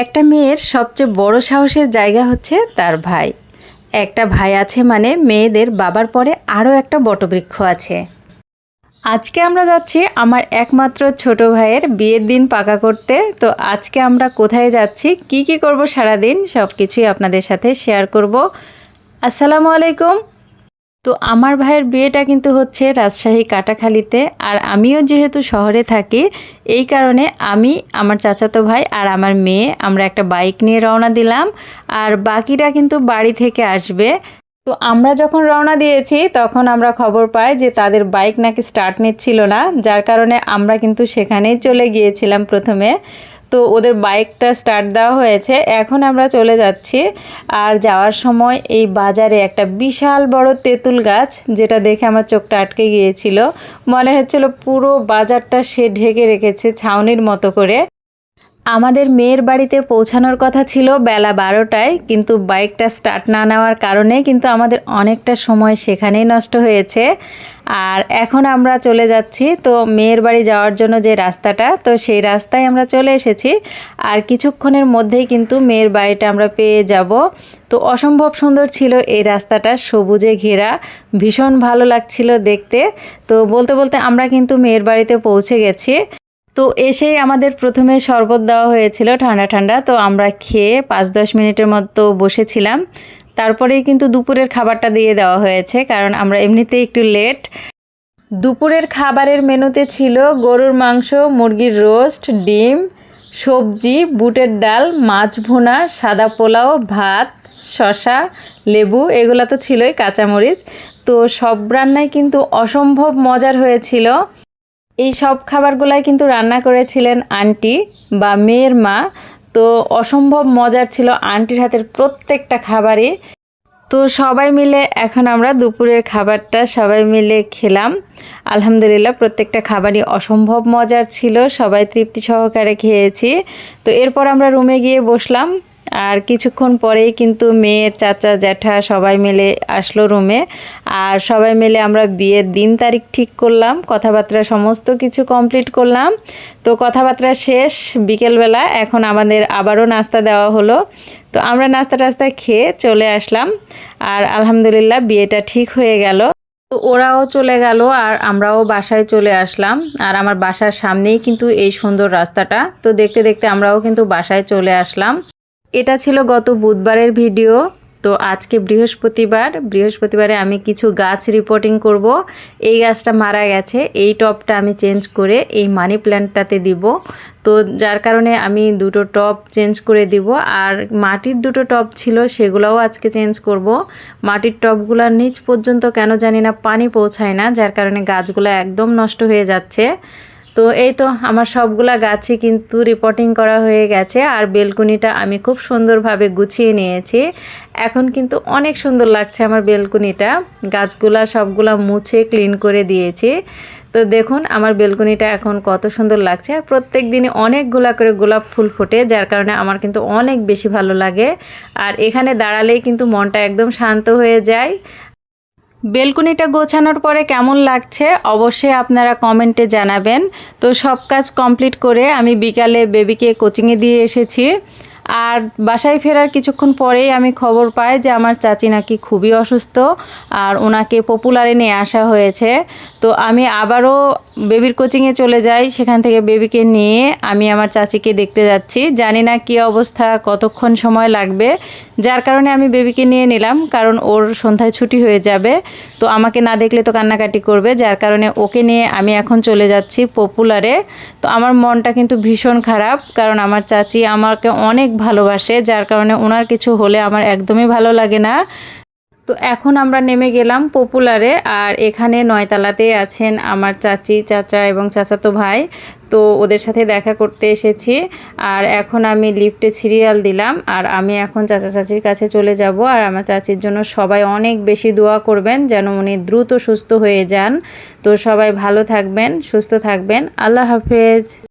একটা মেয়ের সবচেয়ে বড় সাহসের জায়গা হচ্ছে তার ভাই। একটা ভাই আছে মানে মেয়েদের বাবার পরে আরও একটা বটবৃক্ষ আছে। আজকে আমরা যাচ্ছি আমার একমাত্র ছোট ভাইয়ের বিয়ের দিন পাকা করতে। তো আজকে আমরা কোথায় যাচ্ছি, কি কি করব সারাদিন সব কিছুই আপনাদের সাথে শেয়ার করব। আসসালামু আলাইকুম। তো আমার ভাইয়ের বিয়েটা কিন্তু হচ্ছে রাজশাহী কাটাখালীতে, আর আমিও যেহেতু শহরে থাকি এই কারণে আমি, আমার চাচাতো ভাই আর আমার মেয়ে আমরা একটা বাইক নিয়ে রওনা দিলাম, আর বাকিরা কিন্তু বাড়ি থেকে আসবে। তো আমরা যখন রওনা দিয়েছি তখন আমরা খবর পাই যে তাদের বাইক নাকি স্টার্ট নিচ্ছিল না, যার কারণে আমরা কিন্তু সেখানেই চলে গিয়েছিলাম প্রথমে। তো ওদের বাইকটা স্টার্ট দেওয়া হয়েছে, এখন আমরা চলে যাচ্ছি। আর যাওয়ার সময় এই বাজারে একটা বিশাল বড় তেঁতুল গাছ, যেটা দেখে আমার চোখটা আটকে গিয়েছিল। মনে হচ্ছিল পুরো বাজারটা সে ঢেকে রেখেছে ছাউনির মতো করে। আমাদের মেয়ের বাড়িতে পৌঁছানোর কথা ছিল বেলা 12টায়, কিন্তু বাইকটা স্টার্ট না নেওয়ার কারণে কিন্তু আমাদের অনেকটা সময় সেখানেই নষ্ট হয়েছে। আর এখন আমরা চলে যাচ্ছি তো মেয়ের বাড়ি যাওয়ার জন্য যে রাস্তাটা, তো সেই রাস্তায় আমরা চলে এসেছি। আর কিছুক্ষণের মধ্যেই কিন্তু মেয়ের বাড়িটা আমরা পেয়ে যাব। তো অসম্ভব সুন্দর ছিল এই রাস্তাটা, সবুজে ঘেরা, ভীষণ ভালো লাগছিল দেখতে। তো বলতে বলতে আমরা কিন্তু মেয়ের বাড়িতে পৌঁছে গেছি। তো এসেই আমাদের প্রথমে শরবত দেওয়া হয়েছিল ঠান্ডা ঠান্ডা, তো আমরা খেয়ে 5-10 মিনিটের মতো বসেছিলাম। তারপরেই কিন্তু দুপুরের খাবারটা দিয়ে দেওয়া হয়েছে, কারণ আমরা এমনিতেই একটু লেট। দুপুরের খাবারের মেনুতে ছিল গরুর মাংস, মুরগির রোস্ট, ডিম, সবজি, বুটের ডাল, মাছ ভুনা, সাদা পোলাও, ভাত, শসা, লেবু, এগুলো তো ছিলই, কাঁচামরিচ। তো সব রান্নাই কিন্তু অসম্ভব মজার হয়েছিল। এই সব খাবারগুলাই কিন্তু রান্না করেছিলেন আন্টি বা মেয়ের মা। তো অসম্ভব মজার ছিল আন্টির হাতের প্রত্যেকটা খাবারই। তো সবাই মিলে এখন আমরা দুপুরের খাবারটা সবাই মিলে খেলাম। আলহামদুলিল্লাহ প্রত্যেকটা খাবারই অসম্ভব মজার ছিল, সবাই তৃপ্তি সহকারে খেয়েছি। তো এরপর আমরা রুমে গিয়ে বসলাম, আর কিছুক্ষণ পরেই কিন্তু মেয়ের চাচা জ্যাঠা সবাই মিলে আসলো রুমে। আর সবাই মিলে আমরা বিয়ের দিন তারিখ ঠিক করলাম, কথাবার্তা সমস্ত কিছু কমপ্লিট করলাম। তো কথাবার্তা শেষ বিকেলবেলা, এখন আমাদের আবারও নাস্তা দেওয়া হলো। তো আমরা নাস্তা টাস্তা খেয়ে চলে আসলাম, আর আলহামদুলিল্লাহ বিয়েটা ঠিক হয়ে গেল। তো ওরাও চলে গেল আর আমরাও বাসায় চলে আসলাম। আর আমার বাসার সামনেই কিন্তু এই সুন্দর রাস্তাটা, তো দেখতে দেখতে আমরাও কিন্তু বাসায় চলে আসলাম। এটা ছিল গত বুধবারের ভিডিও। তো আজকে বৃহস্পতিবারে আমি কিছু গাছ রিপোর্টিং করব। এই গাছটা মারা গেছে, এই টবটা আমি চেঞ্জ করে এই মানি প্ল্যান্টটাতে দিব। তো যার কারণে আমি দুটো টব চেঞ্জ করে দিব। আর মাটির দুটো টব ছিল সেগুলোও আজকে চেঞ্জ করব। মাটির টবগুলোর নিচ পর্যন্ত কেন জানি না পানি পৌঁছায় না, যার কারণে গাছগুলো একদম নষ্ট হয়ে যাচ্ছে। তো এই তো আমার সবগুলা গাছই কিন্তু রিপোর্টিং করা হয়ে গেছে। আর বেলকুনিটা আমি খুব সুন্দরভাবে গুছিয়ে নিয়েছি, এখন কিন্তু অনেক সুন্দর লাগছে আমার বেলকুনিটা। গাছগুলা সবগুলা মুছে ক্লিন করে দিয়েছি। তো দেখুন আমার বেলকুনিটা এখন কত সুন্দর লাগছে। আর প্রত্যেক দিনই অনেকগুলা করে গোলাপ ফুল ফোটে, যার কারণে আমার কিন্তু অনেক বেশি ভালো লাগে। আর এখানে দাঁড়ালেই কিন্তু মনটা একদম শান্ত হয়ে যায়। বেলকুনিটা গোছানোর পরে কেমন লাগছে অবশ্যই আপনারা কমেন্টে জানাবেন। তো সব কাজ কমপ্লিট করে আমি বিকালে বেবিকে কোচিংয়ে দিয়ে এসেছি। আর বাসায় ফেরার কিছুক্ষণ পরেই আমি খবর পাই যে আমার চাচি নাকি খুবই অসুস্থ, আর ওনাকে পপুলারে নিয়ে আসা হয়েছে। তো আমি আবারও বেবির কোচিংয়ে চলে যাই, সেখান থেকে বেবিকে নিয়ে আমি আমার চাচিকে দেখতে যাচ্ছি। জানি না কী অবস্থা, কতক্ষণ সময় লাগবে, যার কারণে আমি বেবিকে নিয়ে নিলাম, কারণ ওর সন্ধ্যায় ছুটি হয়ে যাবে। তো আমাকে না দেখলে তো কান্নাকাটি করবে, যার কারণে ওকে নিয়ে আমি এখন চলে যাচ্ছি পপুলারে। তো আমার মনটা কিন্তু ভীষণ খারাপ, কারণ আমার চাচি আমাকে অনেক ভালোবাসে, যার কারণে ওনার কিছু হলে আমার একদমই ভালো লাগে না। তো এখন আমরা নেমে গেলাম পপুলারে, আর এখানে 9তলাতে আছেন আমার চাচি, চাচা এবং চাচাতো ভাই। তো ওদের সাথে দেখা করতে এসেছি। আর এখন আমি লিফটে সিরিয়াল দিলাম, আর আমি এখন চাচা চাচির কাছে চলে যাব। আর আমার চাচির জন্য সবাই অনেক বেশি দোয়া করবেন যেন উনি দ্রুত সুস্থ হয়ে যান। তো সবাই ভালো থাকবেন, সুস্থ থাকবেন। আল্লাহ হাফেজ।